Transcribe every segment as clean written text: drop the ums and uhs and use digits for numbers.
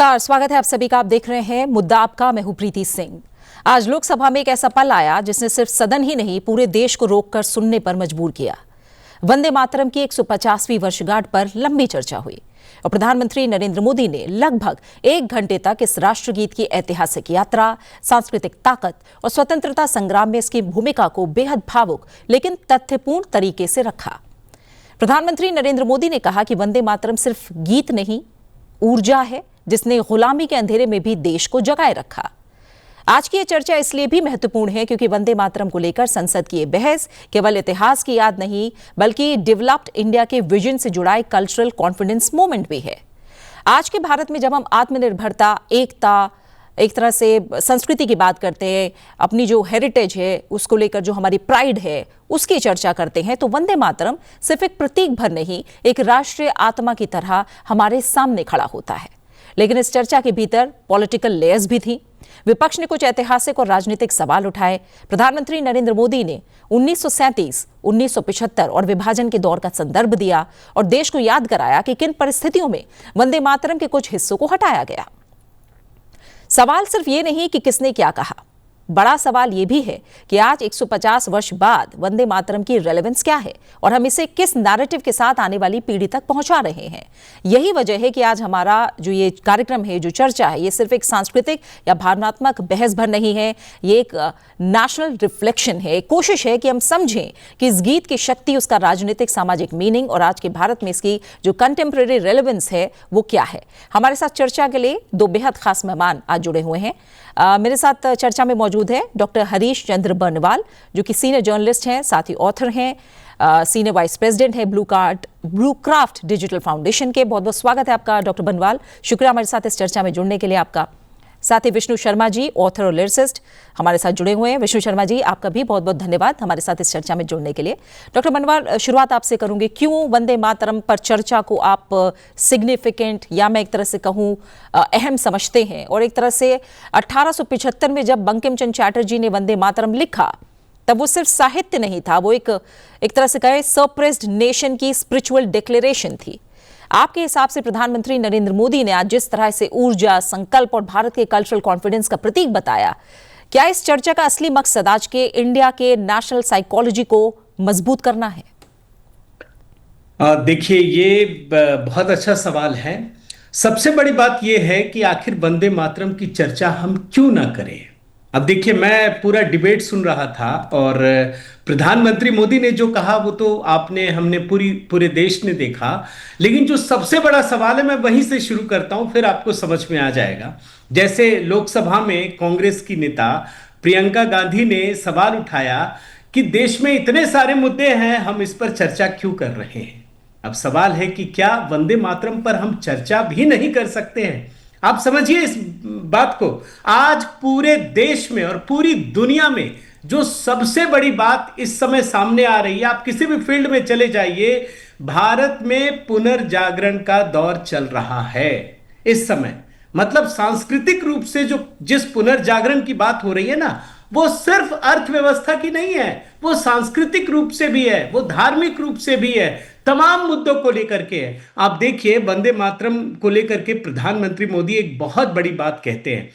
नमस्कार, स्वागत है आप सभी का। आप देख रहे हैं मुद्दा आपका। मैं हूं प्रीति सिंह। आज लोकसभा में एक ऐसा पल आया जिसने सिर्फ सदन ही नहीं पूरे देश को रोककर सुनने पर मजबूर किया। वंदे मातरम की 150वीं वर्षगांठ पर लंबी चर्चा हुई और प्रधानमंत्री नरेंद्र मोदी ने लगभग 1 घंटे तक इस राष्ट्रगीत की ऐतिहासिक यात्रा, सांस्कृतिक ताकत और स्वतंत्रता संग्राम में इसकी भूमिका को बेहद भावुक लेकिन तथ्यपूर्ण तरीके से रखा। प्रधानमंत्री नरेंद्र मोदी ने कहा कि वंदे मातरम सिर्फ गीत नहीं, ऊर्जा है जिसने गुलामी के अंधेरे में भी देश को जगाए रखा। आज की ये चर्चा इसलिए भी महत्वपूर्ण है क्योंकि वंदे मातरम को लेकर संसद की ये बहस केवल इतिहास की याद नहीं बल्कि डेवलप्ड इंडिया के विजन से जुड़ा एक कल्चरल कॉन्फिडेंस मूवमेंट भी है। आज के भारत में जब हम आत्मनिर्भरता, एकता, एक तरह से संस्कृति की बात करते हैं, अपनी जो हेरिटेज है उसको लेकर जो हमारी प्राइड है उसकी चर्चा करते हैं, तो वंदे मातरम सिर्फ एक प्रतीक भर नहीं, एक राष्ट्रीय आत्मा की तरह हमारे सामने खड़ा होता है। लेकिन इस चर्चा के भीतर पॉलिटिकल लेयर्स भी थी। विपक्ष ने कुछ ऐतिहासिक और राजनीतिक सवाल उठाए। प्रधानमंत्री नरेंद्र मोदी ने 1937, 1975 और विभाजन के दौर का संदर्भ दिया और देश को याद कराया कि किन परिस्थितियों में वंदे मातरम के कुछ हिस्सों को हटाया गया। सवाल सिर्फ ये नहीं कि किसने क्या कहा, बड़ा सवाल ये भी है कि आज 150 वर्ष बाद वंदे मातरम की रेलेवेंस क्या है और हम इसे किस नैरेटिव के साथ आने वाली पीढ़ी तक पहुंचा रहे हैं। यही वजह है कि आज हमारा जो ये कार्यक्रम है, जो चर्चा है, ये सिर्फ एक सांस्कृतिक या भावनात्मक बहस भर नहीं है, ये एक नेशनल रिफ्लेक्शन है। एक कोशिश है कि हम समझें कि इस गीत की शक्ति, उसका राजनीतिक सामाजिक मीनिंग और आज के भारत में इसकी जो कंटेम्प्रेरी रेलेवेंस है वो क्या है। हमारे साथ चर्चा के लिए दो बेहद खास मेहमान आज जुड़े हुए हैं। मेरे साथ चर्चा में मौजूद है डॉक्टर हरीश चंद्र बर्नवाल, जो कि सीनियर जर्नलिस्ट हैं, साथ ही ऑथर हैं, सीनियर वाइस प्रेसिडेंट है ब्लू क्राफ्ट डिजिटल फाउंडेशन के। बहुत बहुत स्वागत है आपका डॉक्टर बर्नवाल, शुक्रिया हमारे साथ इस चर्चा में जुड़ने के लिए आपका। साथ ही विष्णु शर्मा जी, ऑथर और लिरिसिस्ट, हमारे साथ जुड़े हुए हैं। विष्णु शर्मा जी, आपका भी बहुत बहुत धन्यवाद हमारे साथ इस चर्चा में जुड़ने के लिए। डॉक्टर बर्नवाल, शुरुआत आपसे करूंगी। क्यों वंदे मातरम पर चर्चा को आप सिग्निफिकेंट या मैं एक तरह से कहूँ अहम समझते हैं? और एक तरह से 1875 में जब बंकिम चंद्र चटर्जी ने वंदे मातरम लिखा तब वो सिर्फ साहित्य नहीं था, वो एक तरह से कहें सप्रेस्ड नेशन की स्पिरिचुअल डिक्लेरेशन थी। आपके हिसाब से प्रधानमंत्री नरेंद्र मोदी ने आज जिस तरह से ऊर्जा, संकल्प और भारत के कल्चरल कॉन्फिडेंस का प्रतीक बताया, क्या इस चर्चा का असली मकसद आज के इंडिया के नेशनल साइकोलॉजी को मजबूत करना है? देखिए, ये बहुत अच्छा सवाल है। सबसे बड़ी बात यह है कि आखिर वंदे मातरम की चर्चा हम क्यों ना करें। अब देखिए, मैं पूरा डिबेट सुन रहा था और प्रधानमंत्री मोदी ने जो कहा वो तो हमने पूरे देश ने देखा, लेकिन जो सबसे बड़ा सवाल है मैं वहीं से शुरू करता हूं, फिर आपको समझ में आ जाएगा। जैसे लोकसभा में कांग्रेस की नेता प्रियंका गांधी ने सवाल उठाया कि देश में इतने सारे मुद्दे हैं, हम इस पर चर्चा क्यों कर रहे हैं। अब सवाल है कि क्या वंदे मातरम पर हम चर्चा भी नहीं कर सकते हैं? आप समझिए इस बात को। आज पूरे देश में और पूरी दुनिया में जो सबसे बड़ी बात इस समय सामने आ रही है, आप किसी भी फील्ड में चले जाइए, भारत में पुनर्जागरण का दौर चल रहा है इस समय। मतलब सांस्कृतिक रूप से जिस पुनर्जागरण की बात हो रही है ना, वो सिर्फ अर्थव्यवस्था की नहीं है, वो सांस्कृतिक रूप से भी है, वो धार्मिक रूप से भी है, तमाम मुद्दों को लेकर के है। आप देखिए, वंदे मातरम को लेकर के प्रधानमंत्री मोदी एक बहुत बड़ी बात कहते हैं।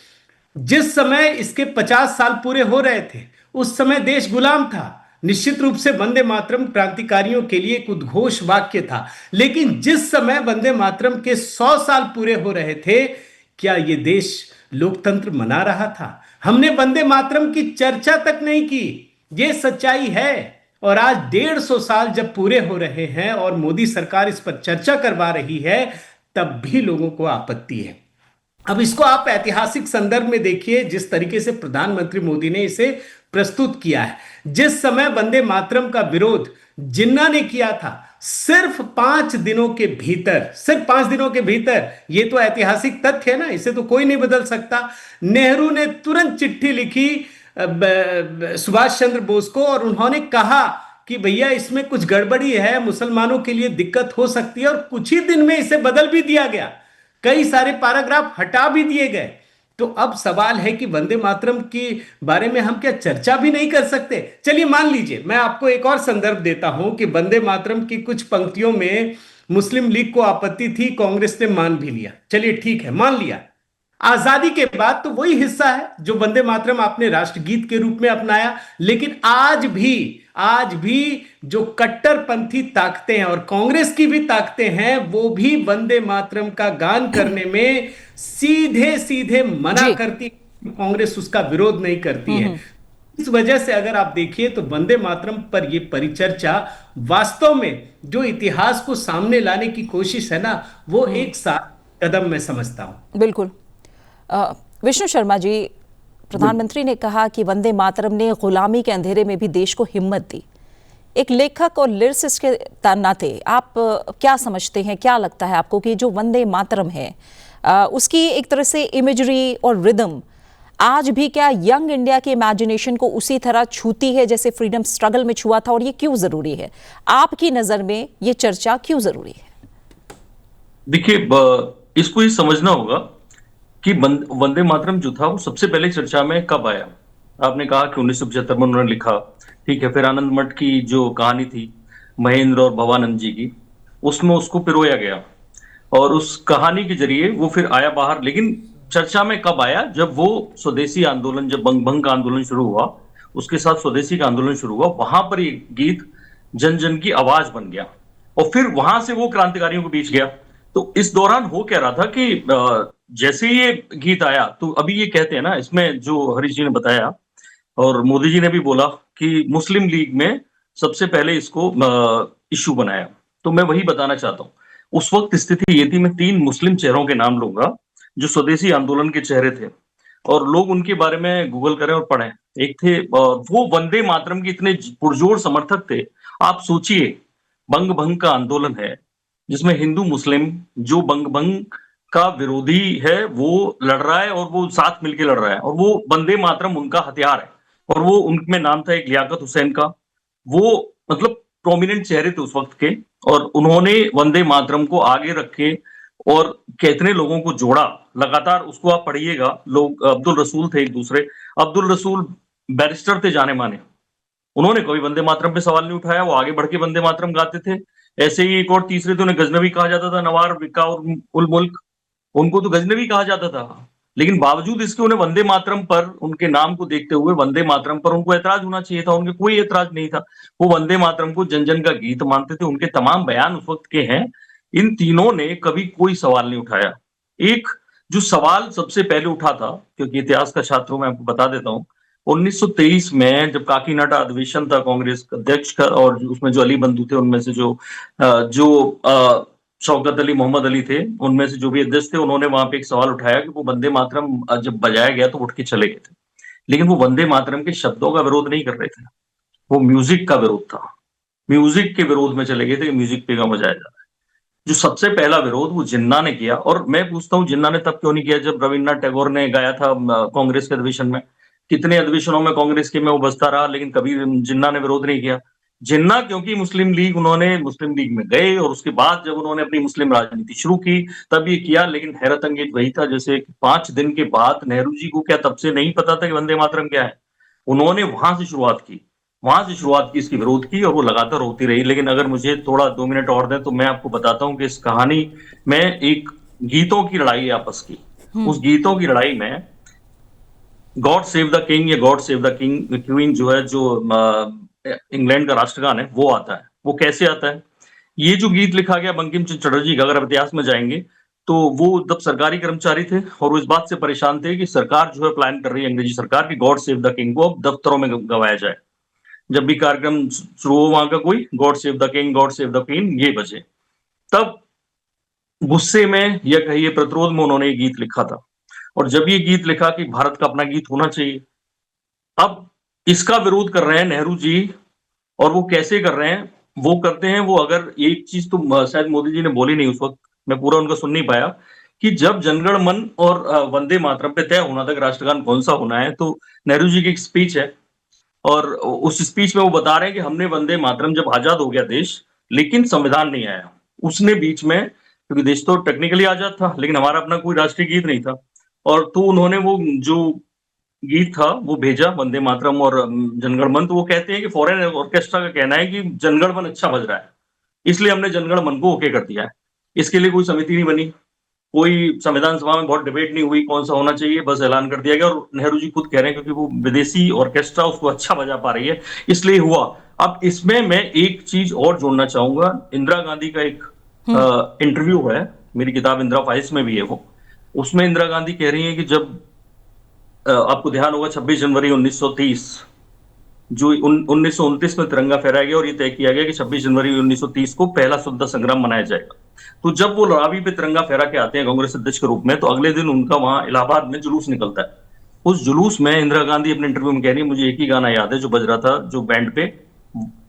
जिस समय इसके 50 साल पूरे हो रहे थे उस समय देश गुलाम था। निश्चित रूप से वंदे मातरम क्रांतिकारियों के लिए एक उद्घोष वाक्य था, लेकिन जिस समय वंदे मातरम के 100 साल पूरे हो रहे थे, क्या यह देश लोकतंत्र मना रहा था? हमने वंदे मातरम की चर्चा तक नहीं की, यह सच्चाई है। और आज 150 साल जब पूरे हो रहे हैं और मोदी सरकार इस पर चर्चा करवा रही है, तब भी लोगों को आपत्ति है। अब इसको आप ऐतिहासिक संदर्भ में देखिए, जिस तरीके से प्रधानमंत्री मोदी ने इसे प्रस्तुत किया है। जिस समय वंदे मातरम का विरोध जिन्ना ने किया था, सिर्फ 5 दिनों के भीतर, ये तो ऐतिहासिक तथ्य है ना, इसे तो कोई नहीं बदल सकता। नेहरू ने तुरंत चिट्ठी लिखी सुभाष चंद्र बोस को और उन्होंने कहा कि भैया इसमें कुछ गड़बड़ी है, मुसलमानों के लिए दिक्कत हो सकती है, और कुछ ही दिन में इसे बदल भी दिया गया, कई सारे पैराग्राफ हटा भी दिए गए। तो अब सवाल है कि वंदे मातरम के बारे में हम क्या चर्चा भी नहीं कर सकते? चलिए मान लीजिए, मैं आपको एक और संदर्भ देता हूं कि वंदे मातरम की कुछ पंक्तियों में मुस्लिम लीग को आपत्ति थी, कांग्रेस ने मान भी लिया। चलिए ठीक है, मान लिया, आजादी के बाद तो वही हिस्सा है जो वंदे मातरम आपने राष्ट्रगीत के रूप में अपनाया। लेकिन आज भी जो कट्टरपंथी ताकतें हैं और कांग्रेस की भी ताकतें हैं, वो भी वंदे मातरम का गान करने में सीधे सीधे मना जी। करती है। कांग्रेस उसका विरोध नहीं करती है। इस वजह से अगर आप देखिए तो वंदे मातरम पर यह परिचर्चा वास्तव में जो इतिहास को सामने लाने की कोशिश है ना, वो एक साथ कदम मैं समझता हूं। बिल्कुल। विष्णु शर्मा जी, प्रधानमंत्री ने कहा कि वंदे मातरम ने गुलामी के अंधेरे में भी देश को हिम्मत दी। एक लेखक और लिरिसिस्ट के नाते आप क्या समझते हैं, क्या लगता है आपको कि जो वंदे मातरम है उसकी एक तरह से इमेजरी और रिदम आज भी क्या यंग इंडिया के इमेजिनेशन को उसी तरह छूती है जैसे फ्रीडम स्ट्रगल में छुआ था, और ये क्यों जरूरी है? आपकी नजर में ये चर्चा क्यों जरूरी है? देखिए, इसको ये समझना होगा कि वंदे मातरम जो था वो सबसे पहले चर्चा में कब आया। आपने कहा कि 1975 में उन्होंने लिखा, ठीक है। फिर आनंद मठ की जो कहानी थी महेंद्र और भवानंद जी की, उसमें उसको पिरोया गया और उस कहानी के जरिए वो फिर आया बाहर। लेकिन चर्चा में कब आया? जब वो स्वदेशी आंदोलन, जब बंग भंग का आंदोलन शुरू हुआ, उसके साथ स्वदेशी का आंदोलन शुरू हुआ, वहां पर ये गीत जन जन की आवाज बन गया और फिर वहां से वो क्रांतिकारियों के बीच गया। तो इस दौरान हो क्या रहा था कि जैसे ये गीत आया तो अभी ये कहते हैं ना, इसमें जो हरीश जी ने बताया और मोदी जी ने भी बोला कि मुस्लिम लीग में सबसे पहले इसको इश्यू बनाया। तो मैं वही बताना चाहता हूँ, उस वक्त स्थिति ये थी, मैं 3 मुस्लिम चेहरों के नाम लूंगा जो स्वदेशी आंदोलन के चेहरे थे और लोग उनके बारे में गूगल करें और पढ़ें। एक थे, वो वंदे मातरम के इतने पुरजोर समर्थक थे। आप सोचिए, बंग भंग का आंदोलन है जिसमें हिंदू मुस्लिम, जो बंग भंग का विरोधी है वो लड़ रहा है और वो साथ मिलकर लड़ रहा है और वो वंदे मातरम उनका हथियार है। और वो उनमें नाम था एक लियाकत हुसैन का, वो मतलब प्रोमिनेंट चेहरे थे उस वक्त के, और उन्होंने वंदे मातरम को आगे रखे और कितने लोगों को जोड़ा लगातार। उसको आप पढ़िएगा, लोग, अब्दुल रसूल थे एक दूसरे, अब्दुल रसूल बैरिस्टर थे जाने माने, उन्होंने कभी वंदे मातरम पे सवाल नहीं उठाया, वो आगे बढ़ के वंदे मातरम गाते थे। ऐसे ही एक और तीसरे थे, उन्हें गजनबी कहा जाता था, नवार विक्का और उल मुल्क, उनको तो गजनबी कहा जाता था। लेकिन बावजूद इसके उन्हें वंदे मातरम पर, उनके नाम को देखते हुए वंदे मातरम पर उनको ऐतराज होना चाहिए था, उनके कोई ऐतराज नहीं था। वो वंदे मातरम को जन जन का गीत मानते थे, उनके तमाम बयान उस वक्त के हैं। इन तीनों ने कभी कोई सवाल नहीं उठाया। एक जो सवाल सबसे पहले उठा था, क्योंकि इतिहास का छात्र हूं, मैं आपको बता देता हूं, 1923 में जब काकीनाडा अधिवेशन था कांग्रेस अध्यक्ष का, और उसमें जो अली बंधु थे उनमें से जो शौकत अली, मोहम्मद अली थे, उनमें से जो भी अध्यक्ष थे, उन्होंने वहां पे एक सवाल उठाया कि वो वंदे मातरम जब बजाया गया तो उठ के चले गए थे। लेकिन वो वंदे मातरम के शब्दों का विरोध नहीं कर रहे थे, वो म्यूजिक का विरोध था। म्यूजिक के विरोध में चले गए थे कि म्यूजिक पे का बजाया जा रहा है। जो सबसे पहला विरोध वो जिन्ना ने किया, और मैं पूछता हूँ जिन्ना ने तब क्यों नहीं किया जब रविन्द्रनाथ टैगोर ने गाया था कांग्रेस के अधिवेशन में। कितने अधिवेशनों में कांग्रेस के में वो बजता रहा, लेकिन कभी जिन्ना ने विरोध नहीं किया। जिन्ना क्योंकि मुस्लिम लीग, उन्होंने मुस्लिम लीग में गए और उसके बाद जब उन्होंने अपनी मुस्लिम राजनीति शुरू की तब ये किया। लेकिन हैरत अंगेज वही था, जैसे 5 दिन के बाद नेहरू जी को क्या तब से नहीं पता था कि वंदे मातरम क्या है? उन्होंने वहां से शुरुआत की, इसकी विरोध की, और वो लगातार होती रही। लेकिन अगर मुझे थोड़ा 2 मिनट और दें तो मैं आपको बताता हूं कि इस कहानी में एक गीतों की लड़ाई है आपस की। उस गीतों की लड़ाई में गॉड सेव द किंग या God save the king queen जो है, जो इंग्लैंड का राष्ट्रगान है, वो आता है। वो कैसे आता है? ये जो गीत लिखा गया बंकिम चंद्र चटर्जी का, अगर आप इतिहास में जाएंगे तो वो तब सरकारी कर्मचारी थे और वो इस बात से परेशान थे कि सरकार जो है प्लान कर रही है, अंग्रेजी सरकार, की गॉड सेव द किंग को अब दफ्तरों में गवाया जाए। जब भी कार्यक्रम शुरू हो वहां का कोई, God save the king, God save the queen, ये बजे। तब गुस्से में या कहिए प्रतिरोध में उन्होंने ये गीत लिखा था। और जब ये गीत लिखा कि भारत का अपना गीत होना चाहिए, अब इसका विरोध कर रहे हैं नेहरू जी। और वो कैसे कर रहे हैं? वो करते हैं, वो अगर एक चीज तो शायद मोदी जी ने बोली नहीं उस वक्त, मैं पूरा उनका सुन नहीं पाया, कि जब जनगण मन और वंदे मातरम पे तय होना था कि राष्ट्रगान कौन सा होना है, तो नेहरू जी की एक स्पीच है और उस स्पीच में वो बता रहे हैं कि हमने वंदे मातरम, जब आजाद हो गया देश लेकिन संविधान नहीं आया, उसने बीच में, क्योंकि देश तो टेक्निकली आजाद था लेकिन हमारा अपना कोई राष्ट्रीय गीत नहीं था, और तो उन्होंने वो जो गीत था वो भेजा, वंदे मातरम और जनगण मन। तो वो कहते हैं कि फॉरेन ऑर्केस्ट्रा का कहना है कि जनगण मन अच्छा बज रहा है, इसलिए हमने जनगण मन को ओके कर दिया है। इसके लिए कोई समिति नहीं बनी, कोई संविधान सभा में बहुत डिबेट नहीं हुई कौन सा होना चाहिए, बस ऐलान कर दिया गया। और नेहरू जी खुद कह रहे हैं क्योंकि वो विदेशी ऑर्केस्ट्रा उसको अच्छा बजा पा रही है, इसलिए हुआ। अब इसमें मैं एक चीज और जोड़ना चाहूंगा। इंदिरा गांधी का एक इंटरव्यू है, मेरी किताब इंदिरा फाइल्स में भी है वो। उसमें इंदिरा गांधी कह रही है कि जब आपको ध्यान होगा 26 जनवरी 1930 जो 1929 में तिरंगा फहराया गया और ये तय किया गया कि 26 जनवरी 1930 को पहला स्वतंत्रता संग्राम मनाया जाएगा। तो जब वो रावी पे तिरंगा फहरा के आते हैं कांग्रेस अध्यक्ष के रूप में, तो अगले दिन उनका वहां इलाहाबाद में जुलूस निकलता है। उस जुलूस में इंदिरा गांधी अपने इंटरव्यू में कह रही है, मुझे एक ही गाना याद है जो बज रहा था, जो बैंड पे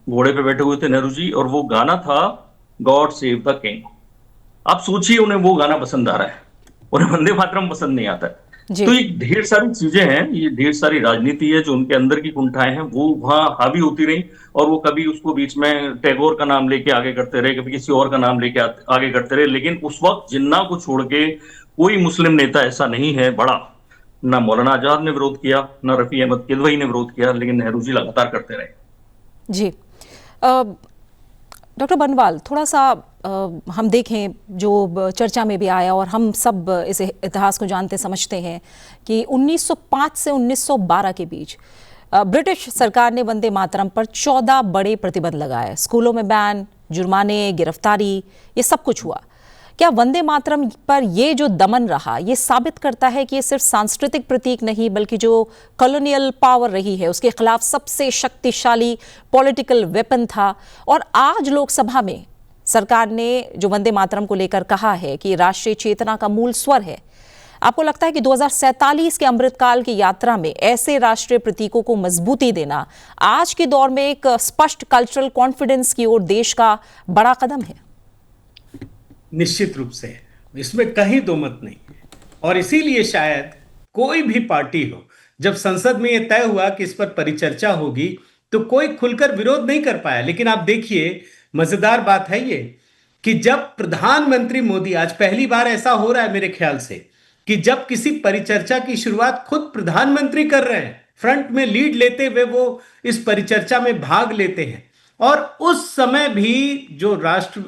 घोड़े पे बैठे हुए थे नेहरू जी, और वो गाना था गॉड सेव द किंग। आप सोचिए उन्हें वो गाना पसंद आ रहा है, उन्हें वंदे मातरम पसंद नहीं आता है। तो ये ढेर सारी चीजें हैं, ये ढेर सारी राजनीति है जो उनके अंदर की कुंठाएं हैं, वो वहां हावी होती रही। और वो कभी उसको बीच में टैगोर का नाम लेके आगे करते रहे, कभी किसी और का नाम लेके आगे करते रहे। लेकिन उस वक्त जिन्ना को छोड़ के कोई मुस्लिम नेता ऐसा नहीं है बड़ा, ना मौलाना आजाद ने विरोध किया, ना रफी अहमद किदवई ने विरोध किया, लेकिन नेहरू जी लगातार करते रहे। जी डॉक्टर बनवाल, थोड़ा सा हम देखें जो चर्चा में भी आया और हम सब इस इतिहास को जानते समझते हैं कि 1905 से 1912 के बीच ब्रिटिश सरकार ने वंदे मातरम पर 14 बड़े प्रतिबंध लगाए। स्कूलों में बैन, जुर्माने, गिरफ्तारी, ये सब कुछ हुआ। क्या वंदे मातरम पर ये जो दमन रहा, ये साबित करता है कि ये सिर्फ सांस्कृतिक प्रतीक नहीं बल्कि जो कॉलोनियल पावर रही है उसके खिलाफ सबसे शक्तिशाली पॉलिटिकल वेपन था? और आज लोकसभा में सरकार ने जो वंदे मातरम को लेकर कहा है कि राष्ट्रीय चेतना का मूल स्वर है, आपको लगता है कि 2047 के अमृतकाल की यात्रा में ऐसे राष्ट्रीय प्रतीकों को मजबूती देना आज के दौर में एक स्पष्ट कल्चरल कॉन्फिडेंस की ओर देश का बड़ा कदम है? निश्चित रूप से, इसमें कहीं दो मत नहीं। और इसीलिए शायद कोई भी पार्टी हो, जब संसद में यह तय हुआ कि इस पर परिचर्चा होगी, तो कोई खुलकर विरोध नहीं कर पाया। लेकिन आप देखिए, मजेदार बात है ये कि जब प्रधानमंत्री मोदी, आज पहली बार ऐसा हो रहा है मेरे ख्याल से, कि जब किसी परिचर्चा की शुरुआत खुद प्रधानमंत्री कर रहे हैं, फ्रंट में लीड लेते हुए वो इस परिचर्चा में भाग लेते हैं। और उस समय भी जो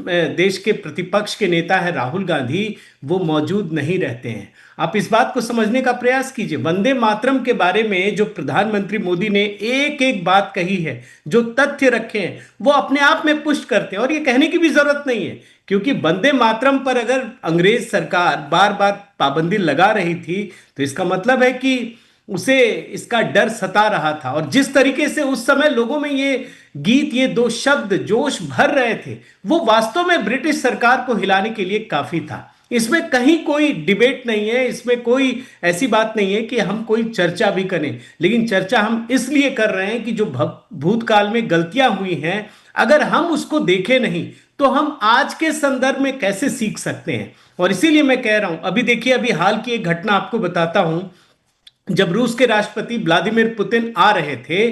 देश के प्रतिपक्ष के नेता है राहुल गांधी, वो मौजूद नहीं रहते हैं। आप इस बात को समझने का प्रयास कीजिए। वंदे मातरम के बारे में जो प्रधानमंत्री मोदी ने एक एक बात कही है, जो तथ्य रखे हैं, वो अपने आप में पुष्ट करते हैं। और ये कहने की भी जरूरत नहीं है, क्योंकि वंदे मातरम पर अगर अंग्रेज सरकार बार बार पाबंदी लगा रही थी, तो इसका मतलब है कि उसे इसका डर सता रहा था। और जिस तरीके से उस समय लोगों में ये गीत, ये दो शब्द जोश भर रहे थे, वो वास्तव में ब्रिटिश सरकार को हिलाने के लिए काफी था। इसमें कहीं कोई डिबेट नहीं है, इसमें कोई ऐसी बात नहीं है कि हम कोई चर्चा भी करें। लेकिन चर्चा हम इसलिए कर रहे हैं कि जो भूतकाल में गलतियां हुई हैं, अगर हम उसको देखें नहीं तो हम आज के संदर्भ में कैसे सीख सकते हैं। और इसीलिए मैं कह रहा हूं, अभी देखिए, अभी हाल की एक घटना आपको बताता हूं। जब रूस के राष्ट्रपति व्लादिमीर पुतिन आ रहे थे,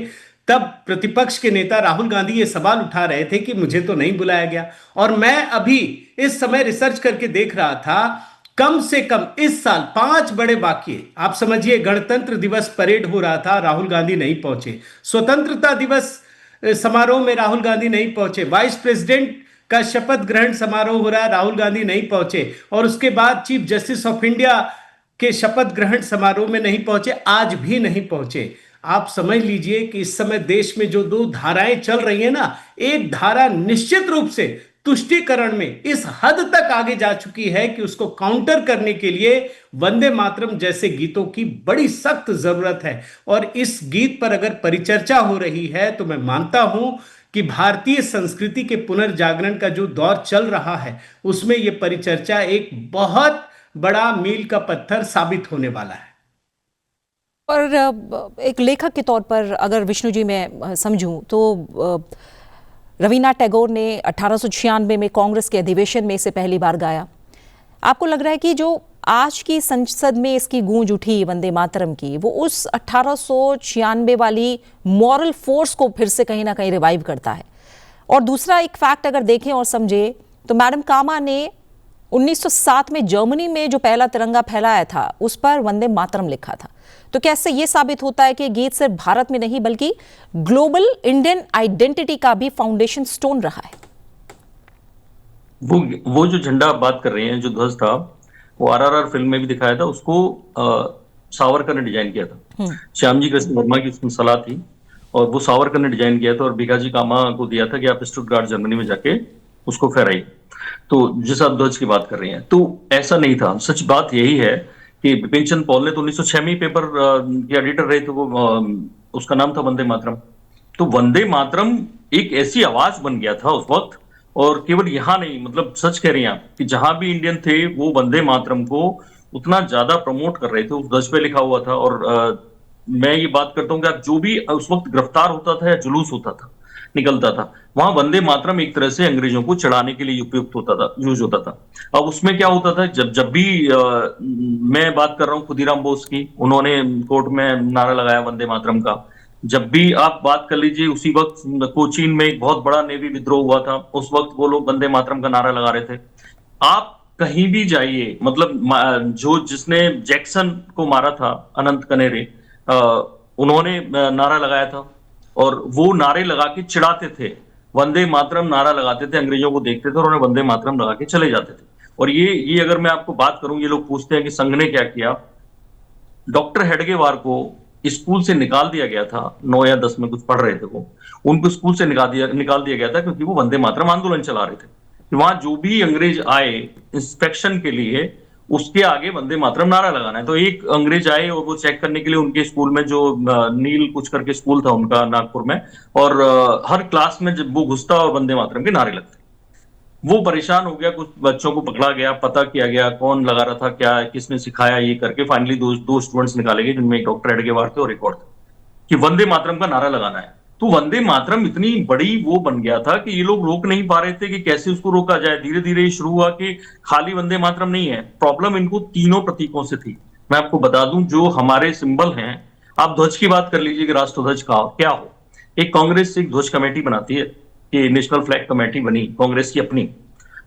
तब प्रतिपक्ष के नेता राहुल गांधी ये सवाल उठा रहे थे कि मुझे तो नहीं बुलाया गया। और मैं अभी इस समय रिसर्च करके देख रहा था, कम से कम इस साल 5 बड़े वाक्य, आप समझिए, गणतंत्र दिवस परेड हो रहा था, राहुल गांधी नहीं पहुंचे। स्वतंत्रता दिवस समारोह में राहुल गांधी नहीं पहुंचे। वाइस प्रेसिडेंट का शपथ ग्रहण समारोह हो रहा है, राहुल गांधी नहीं पहुंचे। और उसके बाद चीफ जस्टिस ऑफ इंडिया के शपथ ग्रहण समारोह में नहीं पहुंचे, आज भी नहीं पहुंचे। आप समझ लीजिए कि इस समय देश में जो 2 धाराएं चल रही है ना, एक धारा निश्चित रूप से तुष्टीकरण में इस हद तक आगे जा चुकी है कि उसको काउंटर करने के लिए वंदे मातरम जैसे गीतों की बड़ी सख्त जरूरत है। और इस गीत पर अगर परिचर्चा हो रही है, तो मैं मानता हूं कि भारतीय संस्कृति के पुनर्जागरण का जो दौर चल रहा है, उसमें यह परिचर्चा एक बहुत बड़ा मील का पत्थर साबित होने वाला है। और एक लेखक के तौर पर अगर विष्णु जी मैं समझूं तो रवीन्द्रनाथ टैगोर ने 1896 में कांग्रेस के अधिवेशन में इसे पहली बार गाया। आपको लग रहा है कि जो आज की संसद में इसकी गूंज उठी वंदे मातरम की, वो उस 1896 वाली मॉरल फोर्स को फिर से कहीं ना कहीं रिवाइव करता है? और दूसरा एक फैक्ट अगर देखें और समझे तो मैडम कामा ने 1907 में जर्मनी में जो पहला तिरंगा फहराया था, उस पर वंदे मातरम लिखा था। तो कैसे ये साबित होता है कि गीत सिर्फ भारत में नहीं बल्कि ग्लोबल इंडियन आइडेंटिटी का भी फाउंडेशन स्टोन रहा है? वो जो झंडा आप बात कर रहे हैं, जो ध्वज था, वो RRR फिल्म में भी दिखाया था, उसको सावरकर ने डिजाइन किया था। श्यामजी कृष्ण वर्मा की उसमें सलाह थी और वो सावरकर ने डिजाइन किया था और भिकाजी कामा को दिया था कि आप स्टुटगार्ट जर्मनी में जाके उसको फहराइए। तो जिस आप ध्वज की बात कर रही हैं, तो ऐसा नहीं था। सच बात यही है कि बिपिन चंद्र पॉल ने तो 1906 में पेपर के एडिटर रहे थे, वो उसका नाम था वंदे मातरम। तो वंदे मातरम एक ऐसी आवाज बन गया था उस वक्त, और केवल यहां नहीं, मतलब सच कह रही हैं आप कि जहां भी इंडियन थे वो वंदे मातरम को उतना ज्यादा प्रमोट कर रहे थे। उस ध्वज पे लिखा हुआ था। और मैं ये बात करता हूँ कि आप जो भी उस वक्त गिरफ्तार होता था या जुलूस होता था, निकलता था, वहां वंदे मातरम एक तरह से अंग्रेजों को चिढ़ाने के लिए उपयुक्त होता था, यूज होता था। अब उसमें क्या होता था, जब जब भी मैं बात कर रहा हूँ खुदीराम बोस की, उन्होंने कोर्ट में नारा लगाया वंदे मातरम का। जब भी आप बात कर लीजिए, उसी वक्त कोचीन में एक बहुत बड़ा नेवी विद्रोह हुआ था, उस वक्त वो लोग वंदे मातरम का नारा लगा रहे थे। आप कहीं भी जाइए, मतलब जो जिसने जैक्सन को मारा था, अनंत कनेरे, उन्होंने नारा लगाया था और वो नारे लगा के चिढ़ाते थे, वंदे मातरम नारा लगाते थे, अंग्रेजों को देखते थे और उन्हें वंदे मातरम लगा के चले जाते थे। और ये अगर मैं आपको बात करूं, ये लोग पूछते हैं कि संघ ने क्या किया। डॉक्टर हेडगेवार को स्कूल से निकाल दिया गया था, 9 या 10 में कुछ पढ़ रहे थे वो, उनको स्कूल से निकाल दिया गया था क्योंकि वो वंदे मातरम आंदोलन चला रहे थे। कि वहां जो भी अंग्रेज आए इंस्पेक्शन के लिए, उसके आगे वंदे मातरम नारा लगाना है। तो एक अंग्रेज आए और वो चेक करने के लिए उनके स्कूल में, जो नील कुछ करके स्कूल था उनका नागपुर में, और हर क्लास में जब वो घुसता और वंदे मातरम के नारे लगते, वो परेशान हो गया। कुछ बच्चों को पकड़ा गया, पता किया गया कौन लगा रहा था, क्या किसने सिखाया, ये करके फाइनली दो स्टूडेंट्स निकाले गए, जिनमें एक डॉक्टर हेडगेवार थे और एक और थे, कि वंदे मातरम का नारा लगाना है। तो वंदे मातरम इतनी बड़ी वो बन गया था कि ये लोग रोक नहीं पा रहे थे कि कैसे उसको रोका जाए। धीरे धीरे ये शुरू हुआ कि खाली वंदे मातरम नहीं है, प्रॉब्लम इनको तीनों प्रतीकों से थी। मैं आपको बता दूं, जो हमारे सिंबल हैं, आप ध्वज की बात कर लीजिए कि राष्ट्रध्वज का क्या हो। एक कांग्रेस से एक ध्वज कमेटी बनाती है कि नेशनल फ्लैग कमेटी बनी कांग्रेस की अपनी,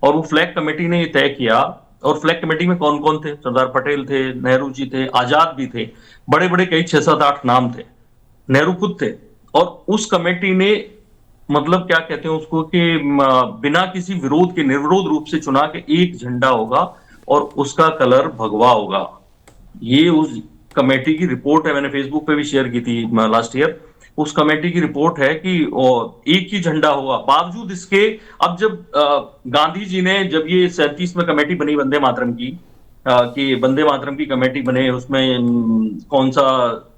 और वो फ्लैग कमेटी ने ये तय किया। और फ्लैग कमेटी में कौन कौन थे? सरदार पटेल थे, नेहरू जी थे, आजाद भी थे, बड़े बड़े कई 6-7-8 नाम थे, नेहरू खुद थे। और उस कमेटी ने, मतलब क्या कहते हैं उसको, कि बिना किसी विरोध के निर्विरोध रूप से चुना के एक झंडा होगा और उसका कलर भगवा होगा। ये उस कमेटी की रिपोर्ट है, मैंने फेसबुक पे भी शेयर की थी लास्ट ईयर। उस कमेटी की रिपोर्ट है कि एक ही झंडा होगा। बावजूद इसके, अब जब गांधी जी ने, जब ये 37 में कमेटी बनी वंदे मातरम की, कि वंदे मातरम की कमेटी बने, उसमें कौन सा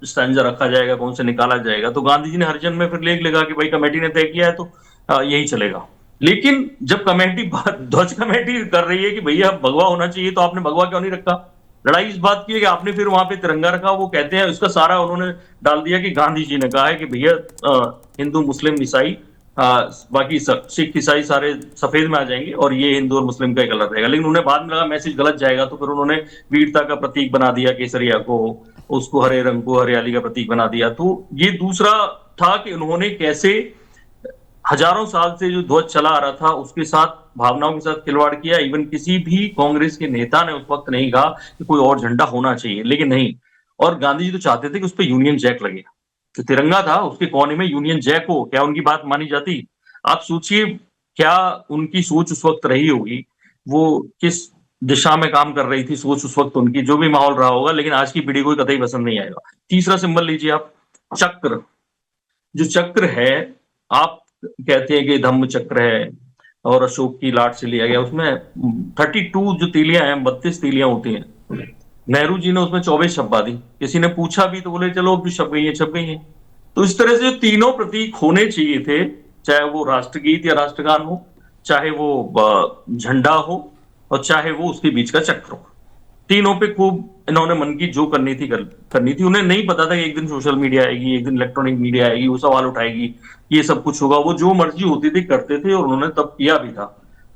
स्टैंजा रखा जाएगा, कौन सा निकाला जाएगा, तो गांधी जी ने हरिजन में फिर लेख लगा कि भाई कमेटी ने तय किया है तो यही चलेगा। लेकिन जब कमेटी ध्वज कमेटी कर रही है कि भैया भगवा होना चाहिए, तो आपने भगवा क्यों नहीं रखा? लड़ाई इस बात की है कि आपने फिर वहां पे तिरंगा रखा। वो कहते हैं, इसका सारा उन्होंने डाल दिया कि गांधी जी ने कहा है कि भैया हिंदू मुस्लिम ईसाई, बाकी सिख ईसाई सारे सफेद में आ जाएंगे और ये हिंदू और मुस्लिम का ही कलर रहेगा। लेकिन उन्हें बाद में लगा मैसेज गलत जाएगा, तो फिर उन्होंने वीरता का प्रतीक बना दिया केसरिया को, उसको हरे रंग को हरियाली का प्रतीक बना दिया। तो ये दूसरा था कि उन्होंने कैसे हजारों साल से जो ध्वज चला आ रहा था उसके साथ, भावनाओं के साथ खिलवाड़ किया। इवन किसी भी कांग्रेस के नेता ने उस वक्त नहीं कहा कि कोई और झंडा होना चाहिए, लेकिन नहीं। और गांधी जी तो चाहते थे कि उस पर यूनियन जैक लगे, जो तिरंगा था उसके कोने में यूनियन जैक हो। क्या उनकी बात मानी जाती? आप सोचिए क्या उनकी सोच उस वक्त रही होगी, वो किस दिशा में काम कर रही थी सोच उस वक्त उनकी, जो भी माहौल रहा होगा। लेकिन आज की पीढ़ी को कतई पसंद नहीं आएगा। तीसरा सिंबल लीजिए आप, चक्र। जो चक्र है, आप कहते हैं कि धम्म चक्र है और अशोक की लाट से लिया गया, उसमें 32 जो तीलियां हैं, 32 तीलियां होती हैं। नेहरू जी ने उसमें 24 छपवा दी। किसी ने पूछा भी तो बोले चलो अब भी छप गई है, छप गई है। तो इस तरह से जो तीनों प्रतीक होने चाहिए थे, चाहे वो राष्ट्रगीत या राष्ट्रगान हो, चाहे वो झंडा हो, और चाहे वो उसके बीच का चक्र हो, तीनों पे खूब इन्होंने मन की जो करनी थी। उन्हें नहीं पता था कि एक दिन सोशल मीडिया आएगी, एक दिन इलेक्ट्रॉनिक मीडिया आएगी, वो सवाल उठाएगी, ये सब कुछ होगा। वो जो मर्जी होती थी करते थे और उन्होंने तब किया भी था।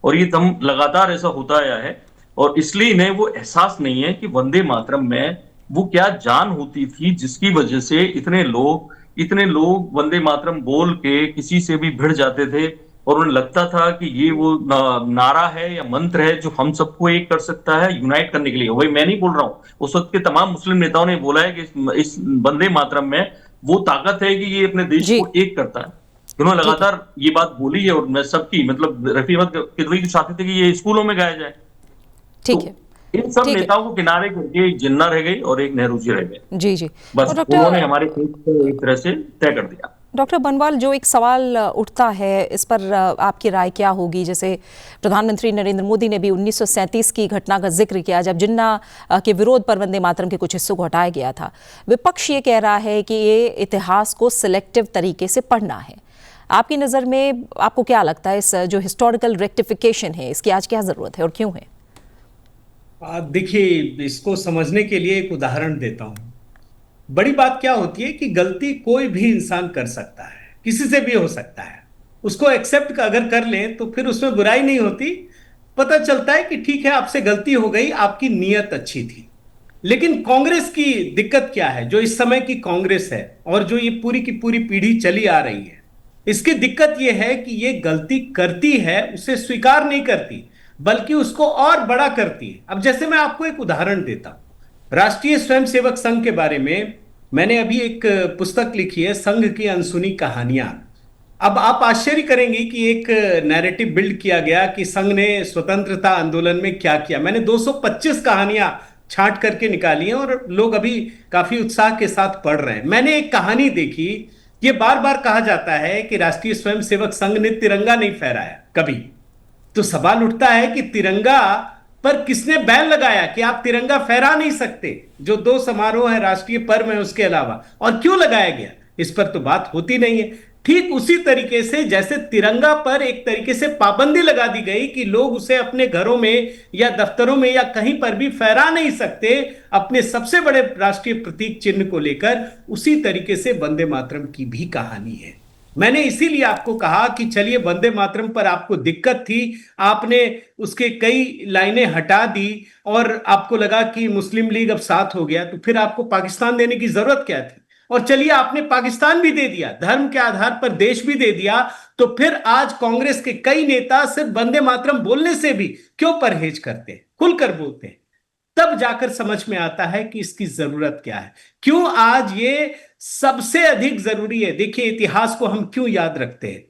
और ये तम लगातार ऐसा होता आया है। और इसलिए इन्हें वो एहसास नहीं है कि वंदे मातरम में वो क्या जान होती थी, जिसकी वजह से इतने लोग वंदे मातरम बोल के किसी से भी भिड़ जाते थे। और उन्हें लगता था कि ये वो नारा है या मंत्र है जो हम सबको एक कर सकता है, यूनाइट करने के लिए। वही मैं नहीं बोल रहा हूं, उस वक्त के तमाम मुस्लिम नेताओं ने बोला है कि इस वंदे मातरम में वो ताकत है कि ये अपने देश को एक करता है। उन्होंने लगातार ये बात बोली है। और मैं सबकी, मतलब रफी अहमद किदवई तो चाहते थे कि ये स्कूलों में गाया जाए। ठीक है। इन सब ठीक है। नेताओं को किनारे करके एक जिन्ना रह गई और एक नेहरू जी रह गए। जी जी। बस और उन्होंने डॉक्टर हमारे देश को एक तरह से तय कर दिया। डॉक्टर बनवाल, जो एक सवाल उठता है, इस पर आपकी राय क्या होगी? जैसे प्रधानमंत्री नरेंद्र मोदी ने भी 1937 की घटना का जिक्र किया, जब जिन्ना के विरोध पर वंदे मातरम के कुछ हिस्सों को हटाया गया था। विपक्ष ये कह रहा है कि ये इतिहास को सिलेक्टिव तरीके से पढ़ना है। आपकी नज़र में आपको क्या लगता है, इस जो हिस्टोरिकल रेक्टिफिकेशन है, इसकी आज क्या ज़रूरत है और क्यों है? देखिए, इसको समझने के लिए एक उदाहरण देता हूं। बड़ी बात क्या होती है कि गलती कोई भी इंसान कर सकता है, किसी से भी हो सकता है। उसको एक्सेप्ट अगर कर ले तो फिर उसमें बुराई नहीं होती। पता चलता है कि ठीक है, आपसे गलती हो गई, आपकी नीयत अच्छी थी। लेकिन कांग्रेस की दिक्कत क्या है, जो इस समय की कांग्रेस है और जो ये पूरी की पूरी पीढ़ी चली आ रही है, इसकी दिक्कत यह है कि ये गलती करती है, उसे स्वीकार नहीं करती, बल्कि उसको और बड़ा करती है। अब जैसे मैं आपको एक उदाहरण देता हूं, राष्ट्रीय स्वयंसेवक संघ के बारे में मैंने अभी एक पुस्तक लिखी है, संघ की अनसुनी कहानियां। अब आप आश्चर्य करेंगे कि एक नैरेटिव बिल्ड किया गया कि संघ ने स्वतंत्रता आंदोलन में क्या किया। मैंने 225 कहानियां छांट करके निकाली हैं और लोग अभी काफी उत्साह के साथ पढ़ रहे हैं। मैंने एक कहानी देखी। ये बार बार कहा जाता है कि राष्ट्रीय स्वयंसेवक संघ ने तिरंगा नहीं फहराया कभी। तो सवाल उठता है कि तिरंगा पर किसने बैन लगाया कि आप तिरंगा फहरा नहीं सकते, जो दो समारोह है, राष्ट्रीय पर्व है, उसके अलावा, और क्यों लगाया गया, इस पर तो बात होती नहीं है। ठीक उसी तरीके से जैसे तिरंगा पर एक तरीके से पाबंदी लगा दी गई कि लोग उसे अपने घरों में या दफ्तरों में या कहीं पर भी फहरा नहीं सकते अपने सबसे बड़े राष्ट्रीय प्रतीक चिन्ह को लेकर, उसी तरीके से वंदे मातरम की भी कहानी है। मैंने इसीलिए आपको कहा कि चलिए, वंदे मातरम पर आपको दिक्कत थी, आपने उसके कई लाइनें हटा दी और आपको लगा कि मुस्लिम लीग अब साथ हो गया, तो फिर आपको पाकिस्तान देने की जरूरत क्या थी? और चलिए, आपने पाकिस्तान भी दे दिया, धर्म के आधार पर देश भी दे दिया, तो फिर आज कांग्रेस के कई नेता सिर्फ वंदे मातरम बोलने से भी क्यों परहेज करते हैं, खुलकर बोलते हैं? तब जाकर समझ में आता है कि इसकी जरूरत क्या है, क्यों आज ये सबसे अधिक जरूरी है। देखिए, इतिहास को हम क्यों याद रखते हैं,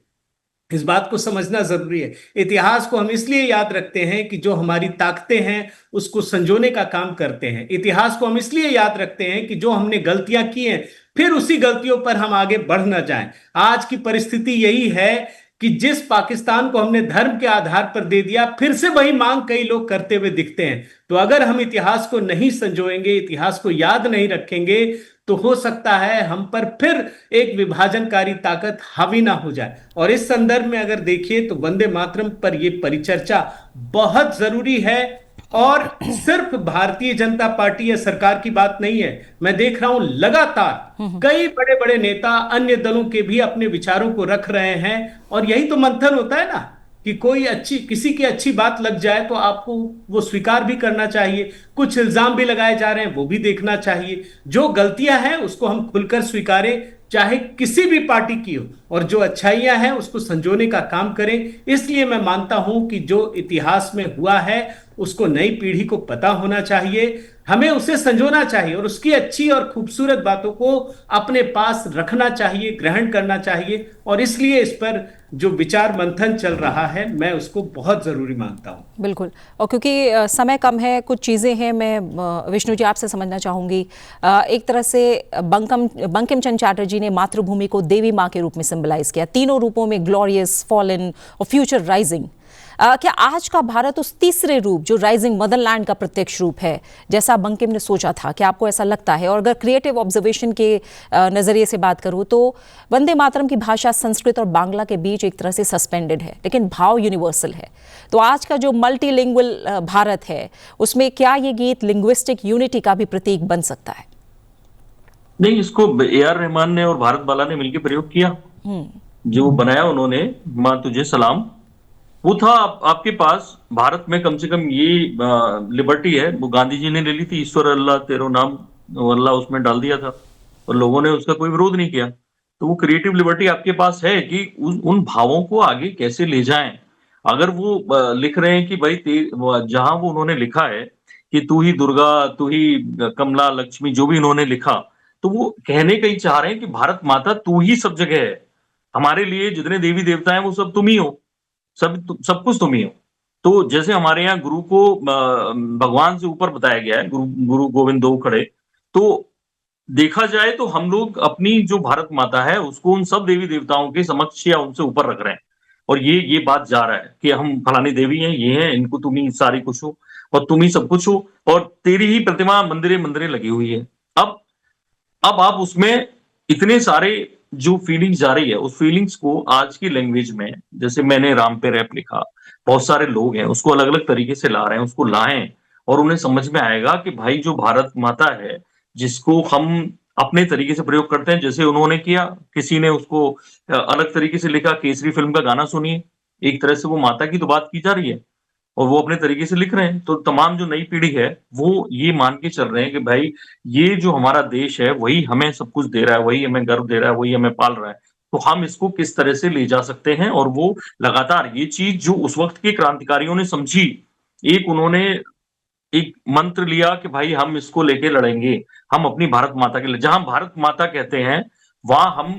इस बात को समझना जरूरी है। इतिहास को हम इसलिए याद रखते हैं कि जो हमारी ताकतें हैं उसको संजोने का काम करते हैं। इतिहास को हम इसलिए याद रखते हैं कि जो हमने गलतियां की हैं, फिर उसी गलतियों पर हम आगे बढ़ ना जाएं। आज की परिस्थिति यही है कि जिस पाकिस्तान को हमने धर्म के आधार पर दे दिया, फिर से वही मांग कई लोग करते हुए दिखते हैं। तो अगर हम इतिहास को नहीं संजोएंगे, इतिहास को याद नहीं रखेंगे, तो हो सकता है हम पर फिर एक विभाजनकारी ताकत हावी ना हो जाए। और इस संदर्भ में अगर देखिए तो वंदे मातरम पर यह परिचर्चा बहुत जरूरी है। और सिर्फ भारतीय जनता पार्टी या सरकार की बात नहीं है, मैं देख रहा हूं लगातार कई बड़े बड़े नेता अन्य दलों के भी अपने विचारों को रख रहे हैं। और यही तो मंथन होता है ना, कि कोई किसी की अच्छी बात लग जाए तो आपको वो स्वीकार भी करना चाहिए, कुछ इल्जाम भी लगाए जा रहे हैं वो भी देखना चाहिए। जो गलतियां हैं उसको हम खुलकर स्वीकारें, चाहे किसी भी पार्टी की हो, और जो अच्छाइयां हैं उसको संजोने का काम करें। इसलिए मैं मानता हूं कि जो इतिहास में हुआ है उसको नई पीढ़ी को पता होना चाहिए, हमें उसे संजोना चाहिए और उसकी अच्छी और खूबसूरत बातों को अपने पास रखना चाहिए, ग्रहण करना चाहिए। और इसलिए इस पर जो विचार मंथन चल रहा है, मैं उसको बहुत जरूरी मानता हूं। बिल्कुल। और क्योंकि समय कम है, कुछ चीज़ें हैं, मैं विष्णु जी आपसे समझना चाहूँगी। एक तरह से बंकिम चंद्र चटर्जी ने मातृभूमि को देवी माँ के रूप में सिंबलाइज किया, तीनों रूपों में, ग्लोरियस, फॉलन और फ्यूचर राइजिंग। क्या आज का भारत उस तीसरे रूप, जो राइजिंग मदरलैंड का प्रत्यक्ष रूप है, जैसा बंकिम ने सोचा था, क्या आपको ऐसा लगता है? और अगर क्रिएटिव ऑब्जर्वेशन के नज़रिए से बात करूँ तो वंदे मातरम की भाषा संस्कृत और बांग्ला के बीच एक तरह से सस्पेंडेड है, लेकिन भाव यूनिवर्सल है। तो आज का जो मल्टीलिंगुअल भारत है, उसमें क्या ये गीत लिंग्विस्टिक यूनिटी का भी प्रतीक बन सकता है? नहीं, इसको AR रहमान ने और भारत बाला ने मिलकर प्रयोग किया। जो बनाया उन्होंने, माँ तुझे सलाम, वो था आपके पास। भारत में कम से कम ये लिबर्टी है, वो गांधी जी ने ले ली थी, ईश्वर अल्लाह तेरो नाम, अल्लाह उसमें डाल दिया था और लोगों ने उसका कोई विरोध नहीं किया। तो वो क्रिएटिव लिबर्टी आपके पास है कि उन भावों को आगे कैसे ले जाएं। अगर वो लिख रहे हैं कि भाई जहां वो उन्होंने लिखा है कि तू ही दुर्गा, तू ही कमला, लक्ष्मी, जो भी उन्होंने लिखा, तो वो कहने का ही चाह रहे हैं कि भारत माता तू ही सब जगह है, हमारे लिए जितने देवी देवता हैं वो सब तुम ही हो, सब कुछ तुम ही हो। तो जैसे हमारे यहाँ गुरु को भगवान से ऊपर बताया गया है, गुरु गोविंद दो खड़े, तो देखा जाए तो हम लोग अपनी जो भारत माता है उसको उन सब देवी देवताओं के समक्ष या उनसे ऊपर रख रहे हैं, और ये बात जा रहा है कि हम फलानी देवी हैं, ये हैं, इनको तुम ही सारी कुछ हो और तुम ही सब कुछ हो और तेरी ही प्रतिमा मंदिरे लगी हुई है। अब आप उसमें इतने सारे जो फीलिंग्स जा रही है, उस फीलिंग्स को आज की लैंग्वेज में, जैसे मैंने राम पे रैप लिखा, बहुत सारे लोग हैं उसको अलग अलग तरीके से ला रहे हैं, उसको लाएं और उन्हें समझ में आएगा कि भाई जो भारत माता है जिसको हम अपने तरीके से प्रयोग करते हैं, जैसे उन्होंने किया, किसी ने उसको अलग तरीके से लिखा। केसरी फिल्म का गाना सुनिए, एक तरह से वो माता की तो बात की जा रही है और वो अपने तरीके से लिख रहे हैं। तो तमाम जो नई पीढ़ी है वो ये मान के चल रहे हैं कि भाई ये जो हमारा देश है वही हमें सब कुछ दे रहा है, वही हमें गर्व दे रहा है, वही हमें पाल रहा है, तो हम इसको किस तरह से ले जा सकते हैं। और वो लगातार ये चीज जो उस वक्त के क्रांतिकारियों ने समझी, एक उन्होंने एक मंत्र लिया कि भाई हम इसको लेके लड़ेंगे, हम अपनी भारत माता के लिए, जहां भारत माता कहते हैं वहां हम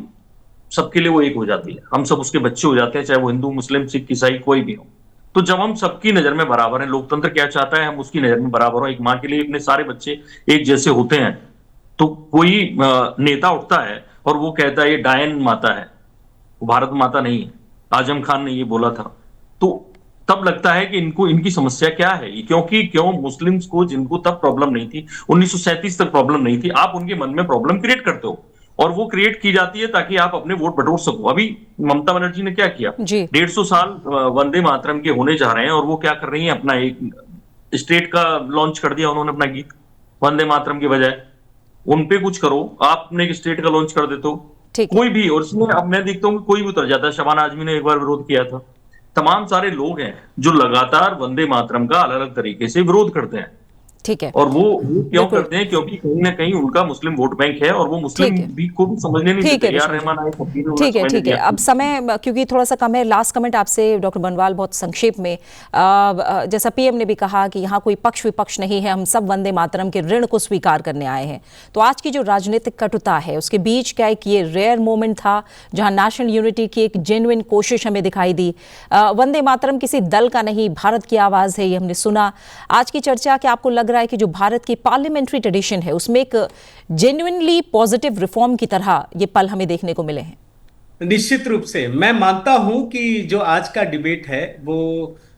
सबके लिए वो एक हो जाती है, हम सब उसके बच्चे हो जाते हैं, चाहे वो हिंदू मुस्लिम सिख ईसाई कोई भी हो। तो जब हम सबकी नजर में बराबर हैं, लोकतंत्र क्या चाहता है, हम उसकी नजर में बराबर हो, एक माँ के लिए अपने सारे बच्चे एक जैसे होते हैं। तो कोई नेता उठता है और वो कहता है ये डायन माता है, वो भारत माता नहीं है, आजम खान ने ये बोला था, तो तब लगता है कि इनको इनकी समस्या क्या है। क्योंकि क्यों मुस्लिम्स को, जिनको तब प्रॉब्लम नहीं थी, 1937 तक प्रॉब्लम नहीं थी, आप उनके मन में प्रॉब्लम क्रिएट करते हो और वो क्रिएट की जाती है ताकि आप अपने वोट बटोर सको। अभी ममता बनर्जी ने क्या किया, 150 साल वंदे मातरम के होने जा रहे हैं और वो क्या कर रही है, अपना एक स्टेट का लॉन्च कर दिया उन्होंने, अपना गीत वंदे मातरम के बजाय। उनपे कुछ करो, आप अपने एक स्टेट का लॉन्च कर देते हो, कोई भी, और इसमें अब मैं देखता हूँ कोई भी उतर जाता है। शबाना आजमी ने एक बार विरोध किया था। तमाम सारे लोग हैं जो लगातार वंदे मातरम का अलग अलग तरीके से विरोध करते हैं। ठीक है, और वो क्यों करते हैं, क्योंकि कहीं ना कहीं उनका मुस्लिम वोट बैंक है और वो मुस्लिम भी को भी समझने नहीं देते। यार रहमान आए, ठीक है। अब समय क्योंकि थोड़ा सा कम है, लास्ट कमेंट आपसे डॉक्टर बनवाल बहुत संक्षेप में। जैसा पीएम ने भी कहा कि यहाँ कोई पक्ष विपक्ष नहीं है, हम सब वंदे मातरम के ऋण को स्वीकार करने आए हैं। तो आज की जो राजनीतिक कटुता है उसके बीच क्या एक ये रेयर मोमेंट था जहाँ नेशनल यूनिटी की एक जेन्युइन कोशिश हमें दिखाई दी। वंदे मातरम किसी दल का नहीं, भारत की आवाज है, ये हमने सुना। आज की चर्चा क्या आपको लग रहा है कि जो भारत की पार्लियामेंट्री ट्रेडिशन है उसमें एक जेन्युइनली पॉजिटिव रिफॉर्म की तरह ये पल हमें देखने को मिले हैं? निश्चित रूप से मैं मानता हूं कि जो आज का डिबेट है वो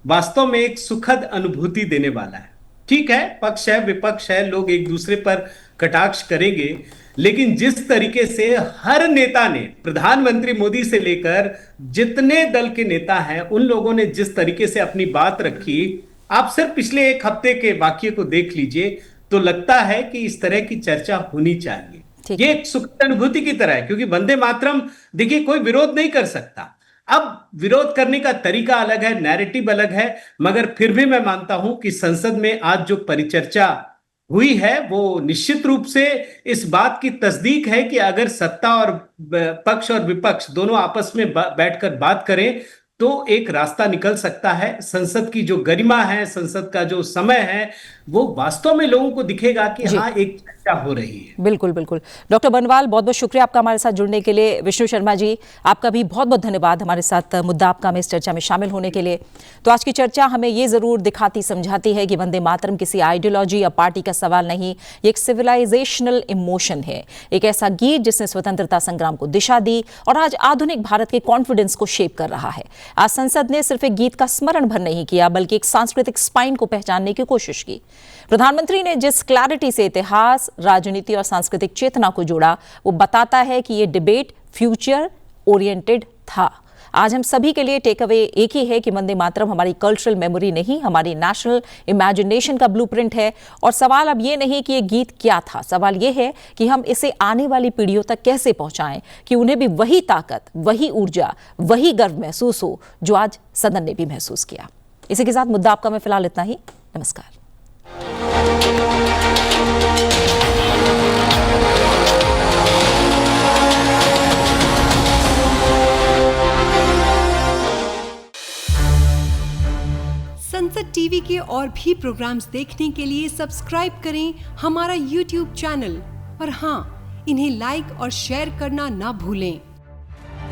वास्तव में एक सुखद अनुभूति देने वाला है। ठीक है, पक्ष है विपक्ष है, लोग एक दूसरे पर कटाक्ष करेंगे, लेकिन जिस तरीके से हर नेता ने, प्रधानमंत्री मोदी से लेकर जितने दल के नेता हैं, उन लोगों ने जिस तरीके से अपनी बात रखी, आप सिर्फ पिछले एक हफ्ते के वाक्य को देख लीजिए तो लगता है कि इस तरह की चर्चा होनी चाहिए। ये एक सुखद अनुभूति की तरह है, क्योंकि वंदे मातरम, देखिए, कोई विरोध नहीं कर सकता। अब विरोध करने का तरीका अलग है, नैरेटिव अलग है, मगर फिर भी मैं मानता हूं कि संसद में आज जो परिचर्चा हुई है वो निश्चित रूप से इस बात की तस्दीक है कि अगर सत्ता और पक्ष और विपक्ष दोनों आपस में बैठकर बात करें तो एक रास्ता निकल सकता है। संसद की जो गरिमा है, संसद का जो समय है, वो वास्तव में लोगों को दिखेगा कि हाँ, एक चर्चा हो रही है। बिल्कुल बिल्कुल। डॉक्टर बनवाल, बहुत बहुत शुक्रिया आपका हमारे साथ जुड़ने के लिए। विष्णु शर्मा जी, आपका भी बहुत बहुत धन्यवाद हमारे साथ मुद्दा आपका में इस चर्चा में शामिल होने के लिए। तो आज की चर्चा हमें ये जरूर दिखाती समझाती है कि वंदे मातरम किसी आइडियोलॉजी या पार्टी का सवाल नहीं, ये एक सिविलाइजेशनल इमोशन है, एक ऐसा गीत जिसने स्वतंत्रता संग्राम को दिशा दी और आज आधुनिक भारत के कॉन्फिडेंस को शेप कर रहा है। आज संसद ने सिर्फ एक गीत का स्मरण भर नहीं किया, बल्कि एक सांस्कृतिक स्पाइन को पहचानने की कोशिश की। प्रधानमंत्री ने जिस क्लैरिटी से इतिहास, राजनीति और सांस्कृतिक चेतना को जोड़ा, वो बताता है कि ये डिबेट फ्यूचर ओरिएंटेड था। आज हम सभी के लिए टेक अवे एक ही है कि वंदे मातरम हमारी कल्चरल मेमोरी नहीं, हमारी नेशनल इमेजिनेशन का ब्लूप्रिंट है। और सवाल अब ये नहीं कि ये गीत क्या था, सवाल ये है कि हम इसे आने वाली पीढ़ियों तक कैसे पहुंचाएं कि उन्हें भी वही ताकत, वही ऊर्जा, वही गर्व महसूस हो जो आज सदन ने भी महसूस किया। इसी के साथ मुद्दा आपका में फिलहाल इतना ही। नमस्कार। संसद टीवी के और भी प्रोग्राम्स देखने के लिए सब्सक्राइब करें हमारा YouTube चैनल और हाँ, इन्हें लाइक और शेयर करना ना भूलें।